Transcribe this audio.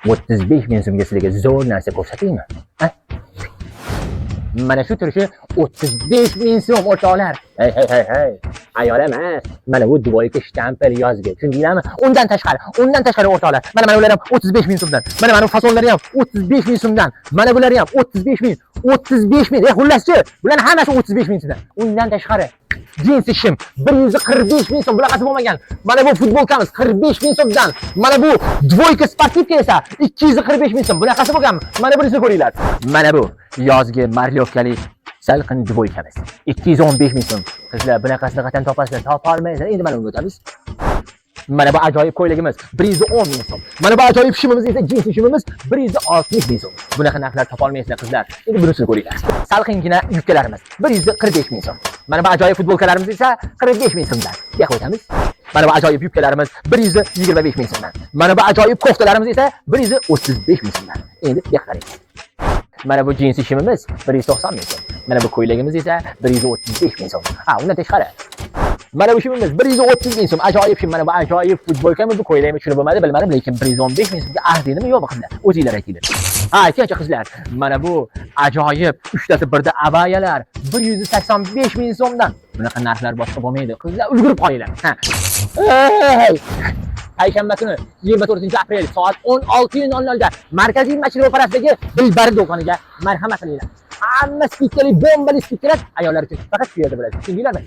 35 ming so'mga sizlarga zo'r narsa ko'rsataymi? Ha? Mana shu turishi 35 ming so'm o'rtoqlar. Hey. Ayol emas. Mana bu duvoyga shtampel yozgan. Tushundinglarmi? Undan tashqari o'rtoqlar. Mana ular ham 35 ming so'mdan. Mana fasonlari ham 35 ming so'mdan. Mana bular ham 35 ming. 35 ming. Xullaschi, bularning hammasi 35 ming so'mdan. Undan tashqari jinsi shim 145 ming so'm. Bunaqasi bo'lmagan. Mana bu futbolkamiz 45 ming so'mdan. Mana bu dvoyka sportivka esa 245 ming so'm. Bunaqasi bo'lganmi? Mana bunisini ko'ringlar. Mana bu yozgi marlyovkali salqin dvoykamiz 215 ming so'm. Qizlar bunaqasini qachon topasizlar? Topa olmaysizlar. Endi mana unga o'tamiz. Mana bu ajoyib ko'ylagimiz 110 ming so'm. Mana bu ajoyib shimimiz esa jinsi shimimiz 160 ming so'm. Bunaqa narxlar topa olmaysizlar qizlar. Endi bunisini ko'ringlar. Salqingina yubkalarimiz 145 ming so'm. Mana bu ajoyib futbolkalarimiz esa 45 ming so'mdan. Yo'q o'tamiz. Mana bu ajoyib yubkalarimiz 125 ming so'mdan. Mana bu ajoyib koftalarimiz esa 135 ming so'mdan. Endi yo'q qarang. Mana bu jinsi shimimiz 190 ming so'm. Mana bu ko'ylagimiz esa 135 ming so'm. Ha, undan tashqari. Mana bu shimimiz 130 ming so'm. Ajoyib shim. Mana bu ajoyib futbolkamiz, bu ko'ylagimiz shuni bo'lmadi, bilmadim, lekin 115 ming so'mga arziymi yo'qmi qizlar? O'zingizlar aytinglar. Ha, aytingchi qizlar. Mana bu ajoyib 3 tasi birda abayalar 185 ming so'mdan. Bunaqa narxlar boshqa bo'lmaydi. Qizlar ulgurib qolinglar. Ha. Payshanba kuni 24-aprel soat 16:00 da Markaziy Mashriq ro'parasidagi Dilbar do'koniga marhamat qilinglar. Hamma spikali bombali spiklar ayollar uchun faqat shu yerda bo'ladi. Tushundinglarmi?